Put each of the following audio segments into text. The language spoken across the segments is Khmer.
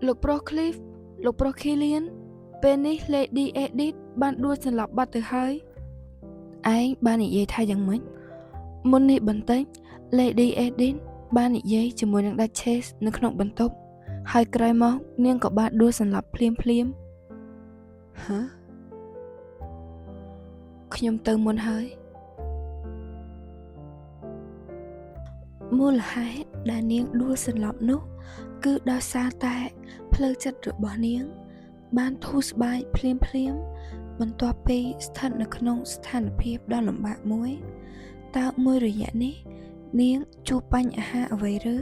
លោកប្រុស Cliff លោកប្រុស Killian ពេលនេះ Lady Edith បានដួលសន្លប់បាត់ទៅហើយឯងបាននិយាយថាយ៉ាងម៉េចមុននេះបន្តិច Lady Edith បាននិយាយជាមួយនឹង Duchess នៅក្នុងបន្ទប់ហើយក្រោយមកនាងក៏បានដួលសន្លប់ភ្លាមហ៎ខ្ញុំទៅមុនហើយមូលហេតុដែលនាងដួលសន្លប់នោះគឺដោយសារតែផ្លូវចិត្តរបស់នាងបានធូរស្បើយភ្លាមបន្ទាប់ពីស្ថិតនៅក្នុងស្ថានភាពដ៏លំបាកមួយតើមួយរយៈនេះនាងជួបបញ្ហាអ្វីឬ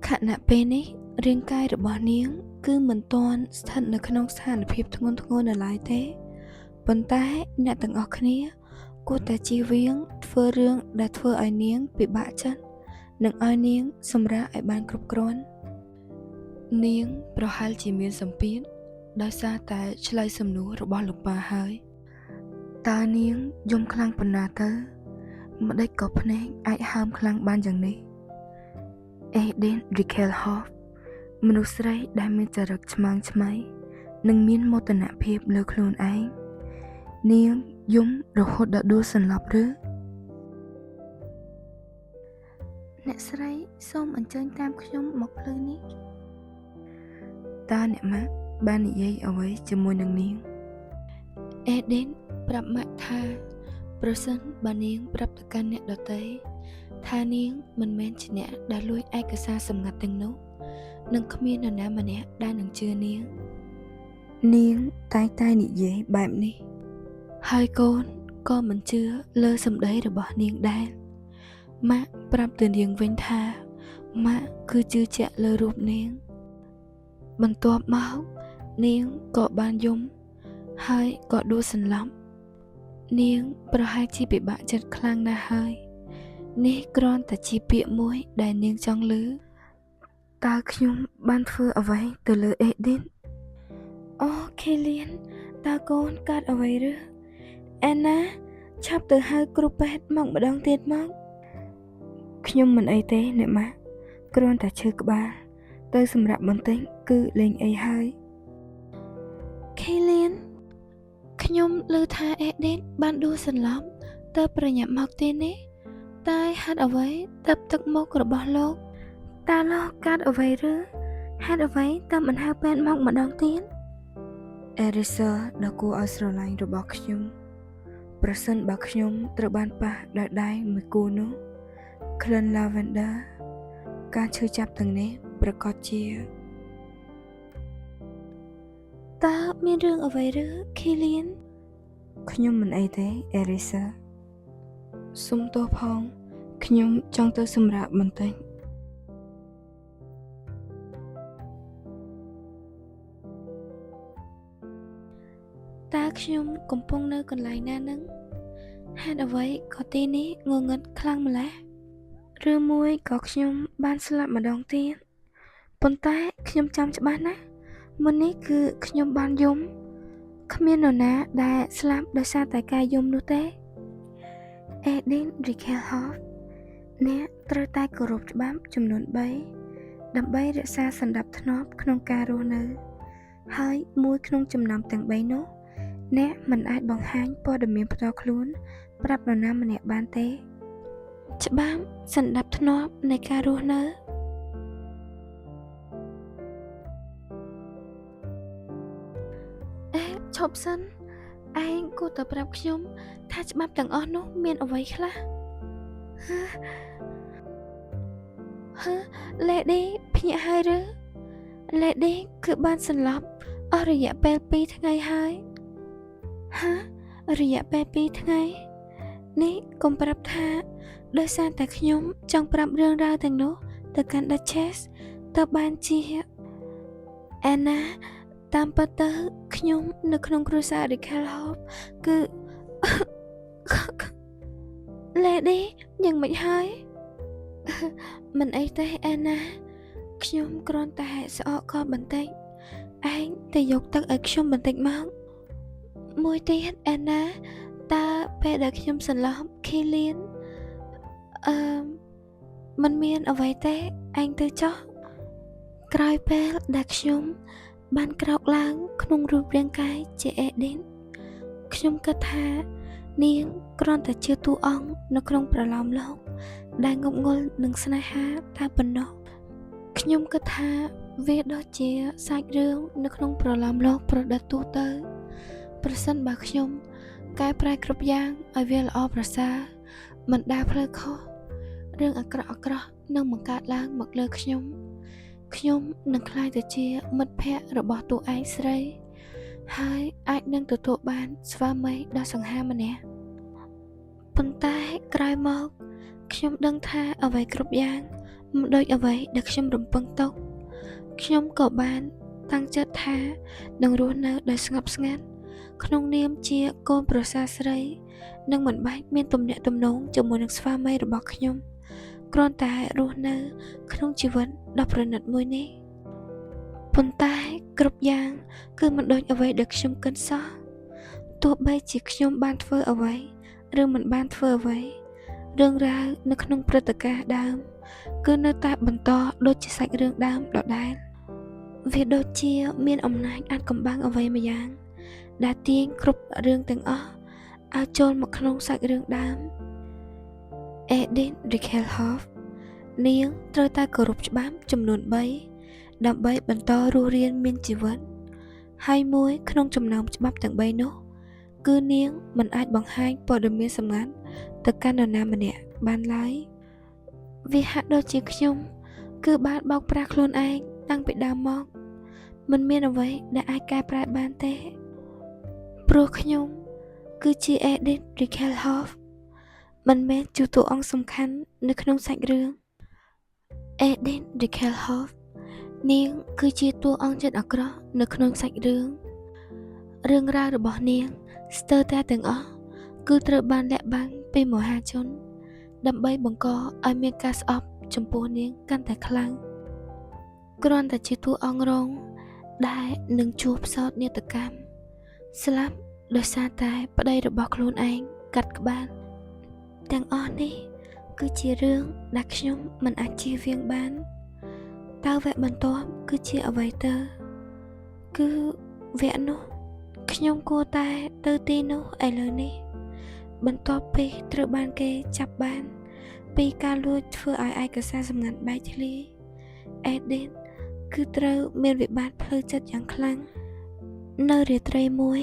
ខណៈពេលនេះរាងកាយរបស់នាងគឺមិនទាន់ស្ថិតនៅក្នុងស្ថានភាពធ្ងន់ធ្ងរនៅឡើយទេប៉ុន្តែអ្នកទាំងអស់គ្នាគួរតែជៀសវាងធ្វើរឿងដែលធ្វើឲ្យនាងពិបាកចិត្តនិងឲ្យនាងសម្រាកឲ្យបានគ្រប់គ្រាន់នាងប្រហែលជាមានសម្ពាធដោយសារតែឆ្លើយសំណួររបស់លោកប៉ាហើយតើនាងយំខ្លាំងប៉ុណ្ណាទៅម្ដេចក៏ភ្នែកអាចហើមខ្លាំងបានយ៉ាងនេះ Edith Rickelhoff មនុស្សស្រីដែលមានចរិតឆ្មើងឆ្មៃនិងមានមោទនភាពលើខ្លួនឯងនាងយំរហូតដល់ដួលសន្លប់ឬអ្នកស្រីសូមអញ្ជើញតាមខ្ញុំមកផ្លូវនេះតើអ្នកម៉ាក់បាននិយាយអ្វីជាមួយនឹងនាង Edith ប្រាប់ម៉ាក់ថាប្រសិនបើនាងប្រាប់ទៅកាន់អ្នកដទៃថានាងមិនមែនជាអ្នកដែលលួចឯកសារសម្ងាត់ទាំងនោះនឹងគ្មាននរណាម្នាក់ដែលនឹងជឿនាងតែងតែនិយាយបែបនេះហើយកូនក៏មិនជឿលើសម្ដីរបស់នាងដែរម៉ាក់ប្រាប់ទៅនាងវិញថាម៉ាក់គឺជឿជាក់លើរូបនាងបន្ទាប់មកនាងក៏បានយំហើយក៏ដួលសន្លប់នាងប្រហែលជាពិបាកចិត្តខ្លាំងណាស់ហើយនេះគ្រាន់តែជាពាក្យមួយដែលនាងចង់ឮតើខ្ញុំបានធ្វើអ្វីទៅលើ Edith អូ Killian តើកូនកើតអ្វីឬ Anna ឆាប់ទៅហៅគ្រូពេទ្យមកម្ដងទៀតមកខ្ញុំមិនអីទេអ្នកម៉ាក់គ្រាន់តែឈឺក្បាលទៅសម្រាប់បន្តិចគឺលេងអីហើយ Killian ខ្ញុំឮថា Edith បានដួលសន្លប់ទៅប្រញាប់មកទីនេះតែហេតុអ្វីទៅទឹកមុខរបស់លោកតើលោកកើតអ្វីឬហេតុអ្វីទៅមិនហៅពេទ្យមកម្ដងទៀត Erisa ដ៏គួរឲ្យស្រឡាញ់របស់ខ្ញុំប្រសិនបើខ្ញុំត្រូវបានប៉ះដោយដៃមួយគូនោះក្លិន lavender ការឈឺចាប់ទាំងនេះប្រកាសជាតើមានរឿងអ្វីឬ Killian ខ្ញុំមិនអីទេ Erisa សុំទោសផងខ្ញុំចង់ទៅសម្រាកបន្តិចតើខ្ញុំកំពុងនៅកន្លែងណានឹងហេតុអ្វីក៏ទីនេះងងឹតខ្លាំងម្ល៉េះឬមួយក៏ខ្ញុំបានស្លាប់ម្ដងទៀតប៉ុន្តែខ្ញុំចាំច្បាស់ណាស់មុននេះគឺខ្ញុំបានយំគ្មាននរណាដែលស្លាប់ដោយសារតែការយំនោះទេ Edith Rickelhoff អ្នកត្រូវតែគោរពច្បាប់ចំនួន3ដើម្បីរក្សាសណ្ដាប់ធ្នាប់ក្នុងការរស់នៅហើយមួយក្នុងចំណោមទាំង3នោះអ្នកមិនអាចបង្ហាញព័ត៌មានផ្ទាល់ខ្លួនប្រាប់នរណាម្នាក់បានទេច្បាប់សណ្ដាប់ធ្នាប់នៃការរស់នៅឈប់សិនឯងគួរតែប្រាប់ខ្ញុំថាច្បាប់ទាំងអស់នោះមានអ្វីខ្លះLady ភ្ញាក់ហើយឬ Lady គឺបានសន្លប់អស់រយៈពេល2ថ្ងៃហើយរយៈពេល2ថ្ងៃនេះកុំប្រាប់ថាដោយសារតែខ្ញុំចង់ប្រាប់រឿងរ៉ាវទាំងនោះទៅកាន់ Duchess ទៅបានជា Anna តាមពិតទៅខ្ញុំនៅក្នុងគ្រួសារ Rickelhoff គឺ Lady យ៉ាងម៉េចហើយមិនអីទេ Anna ខ្ញុំគ្រាន់តែស្អកកបន្តិចឯងទៅយកទឹកឲ្យខ្ញុំបន្តិចមកមួយទៀត Anna តើពេលដែលខ្ញុំសន្លប់ Killian មិនមានអ្វីទេឯងទៅចុះ ក្រោយពេលដែលខ្ញុំបានក្រោកឡើងក្នុងរូបរាងកាយជាអេឌីនខ្ញុំគិតថានាងគ្រាន់តែជាតួអង្គនៅក្នុងប្រឡោមលោកដែលងប់ងល់នឹងស្នេហាតែប៉ុណ្ណោះខ្ញុំគិតថាវាដូចជាសាច់រឿងនៅក្នុងប្រឡោមលោកប្រឌិតទូទៅប្រសិនបើខ្ញុំកែប្រែគ្រប់យ៉ាងឲ្យវាល្អប្រសើរមិនដែលផ្លូវខុសរឿងអាក្រក់នឹងបង្កើតឡើងមកលើខ្ញុំនឹងក្លាយទៅជាមិត្តភក្តិរបស់តួឯងស្រីហើយអាចនឹងទទួលបានស្វាមីដ៏សង្ហាម្នាក់ប៉ុន្តែក្រោយមកខ្ញុំដឹងថាអ្វីគ្រប់យ៉ាងមិនដូចអ្វីដែលខ្ញុំរំពឹងទុកខ្ញុំក៏បានតាំងចិត្តថានឹងរស់នៅដោយស្ងប់ស្ងាត់ក្នុងនាមជាកូនប្រសារស្រីនឹងមិនបាច់មានទំនាក់ទំនងជាមួយនឹងស្វាមីរបស់ខ្ញុំគ្រាន់តែរស់នៅក្នុងជីវិតដ៏ប្រណិតមួយនេះប៉ុន្តែគ្រប់យ៉ាងគឺមិនដូចអ្វីដែលខ្ញុំគិតសោះទោះបីជាខ្ញុំបានធ្វើអ្វីឬមិនបានធ្វើអ្វីរឿងរ៉ាវនៅក្នុងព្រឹត្តិការណ៍ដើមគឺនៅតែបន្តដូចជាសាច់រឿងដើមដដែលវាដូចជាមានអំណាចអាចកំបាំងអ្វីម្យ៉ាងដែលទាញគ្រប់រឿងទាំងអស់ឲ្យចូលមកក្នុងសាច់រឿងដើមEdith Rickelhoff នាងត្រូវតែគោរពច្បាប់ចំនួន3ដើម្បីបន្តរស់រានមានជីវិតហើយមួយក្នុងចំណោមច្បាប់ទាំង3នោះគឺនាងមិនអាចបង្ហាញព័ត៌មានសម្ងាត់ទៅកាន់នរណាម្នាក់បានឡើយវាហាក់ដូចជាខ្ញុំគឺបានបោកប្រាស់ខ្លួនឯងតាំងពីដើមមកមិនមានអ្វីដែលអាចកែប្រែបានទេព្រោះខ្ញុំគឺជា Edith Rickelhoff មិនមែនជាតួអង្គសំខាន់នៅក្នុងសាច់រឿង Edith Rickelhoff នាងគឺជាតួអង្គចិត្តអាក្រក់នៅក្នុងសាច់រឿងរ៉ាវរបស់នាងស្ទើរតែទាំងអស់គឺត្រូវបានលាក់បាំងពីមហាជនដើម្បីបង្កឲ្យមានការស្អប់ចំពោះនាងកាន់តែខ្លាំងគ្រាន់តែជាតួអង្គរងដែលនឹងជួបសោកនាដកម្មស្លាប់ដោយសារតែប្តីរបស់ខ្លួនឯងកាត់ក្បាលទាំងអស់នេះគឺជារឿងដែលខ្ញុំមិនអាចជៀសវាងបានតើវគ្គបន្ទាប់គឺជាអ្វីទៅគឺវគ្គនោះខ្ញុំគួរតែទៅទីនោះឥឡូវនេះបន្ទាប់ពីត្រូវបានគេចាប់បានពីការលួចធ្វើឲ្យឯកសារសម្ងាត់បែកធ្លាយEdithគឺត្រូវមានវិបត្តិផ្លូវចិត្តយ៉ាងខ្លាំងនៅរាត្រីមួយ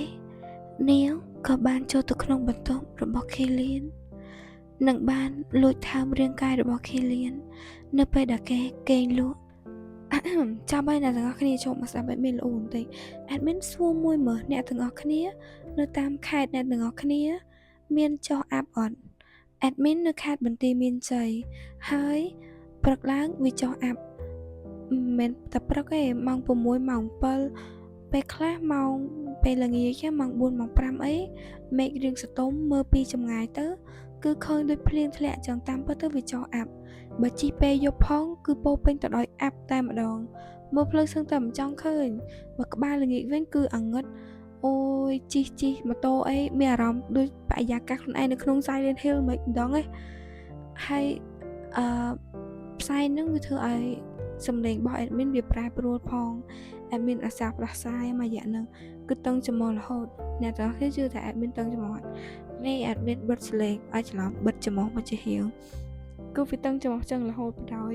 នាងក៏បានចូលទៅក្នុងបន្ទប់របស់ Killian និងបានលួចថើមរាងកាយរបស់ Killian នៅពេលដែលគេគេងលក់ចាំឲ្យអ្នកទាំងអស់គ្នាចូលមកស្ដាប់adminល្អបន្តិច admin សួរមួយមើលអ្នកទាំងអស់គ្នានៅតាមខេត្តអ្នកទាំងអស់គ្នាមានចុះអាប់អត់ admin នៅខេត្តបន្ទាយមានជ័យហើយព្រឹកឡើងវាចុះអាប់មិនតែព្រឹកទេម៉ោង6ម៉ោង7ពេលខ្លះម៉ោងពេលល្ងាចម៉ោង4ម៉ោង5អីមេឃរៀងសតុំមើលពីចម្ងាយទៅគឺឃើញដូចភ្លៀងធ្លាក់ចឹងតាមពិតទៅវាចុះអាប់បើជិះពេលយប់ផងគឺពោពេញទៅដោយអាប់តែម្ដងមើលផ្លូវសឹងតែមិនចង់ឃើញបើក្បាលល្ងាចវិញគឺអាងឹតអូយជិះម៉ូតូអីមានអារម្មណ៍ដូចបរិយាកាសខ្លួនឯងនៅក្នុង Silent Hill មិនម្ដងឯងហើយផ្សាយនឹងវាធ្វើឲ្យសំឡេងរបស់ admin វាប្រែប្រួលផង admin អាសាផ្លាស់សាយមួយរយៈហ្នឹងគឺតឹងច្រមុះរហូតអ្នកទាំងអស់គ្នាជឿថា admin តឹងច្រមុះនេះ admin បិទសលេងឲ្យច្រឡំបិទច្រមុះមកជាហៀងគឺវាតឹងច្រមុះចឹងរហូតបណ្ដោយ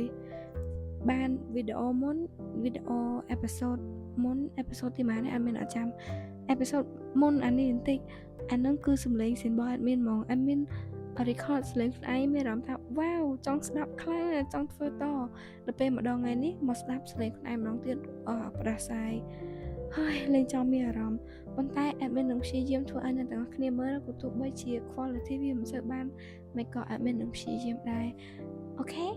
បានវីដេអូអេពីសូតមុនអេពីសូតទីម៉ាននេះ admin អត់ចាំអេពីសូតមុនអានេះបន្តិចអាហ្នឹងគឺសំឡេងសិនរបស់ admin ហ្មង admin record សលេងខ្លួនឯងមានអារម្មណ៍ថាវ៉ាវចង់ស្ដាប់ខ្លាំងចង់ធ្វើតដល់ពេលម្ដងថ្ងៃនេះមកស្ដាប់សលេងខ្លួនឯងម្ដងទៀតផ្ដាសាយហើយលេងចង់មានអារម្មណ៍ប៉ុន្តែ admin នឹងព្យាយាមធ្វើឲ្យអ្នកទាំងអស់គ្នាមើលក៏ទោះបីជា quality វាមិនសូវបានមិនក៏ admin នឹងព្យាយាមដែរអូខេ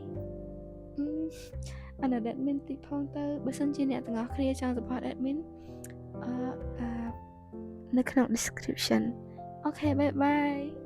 អាន admin តិចផងទៅបើសិនជាអ្នកទាំងអស់គ្នាចង់ support admin នៅក្នុង description អូខេ bye bye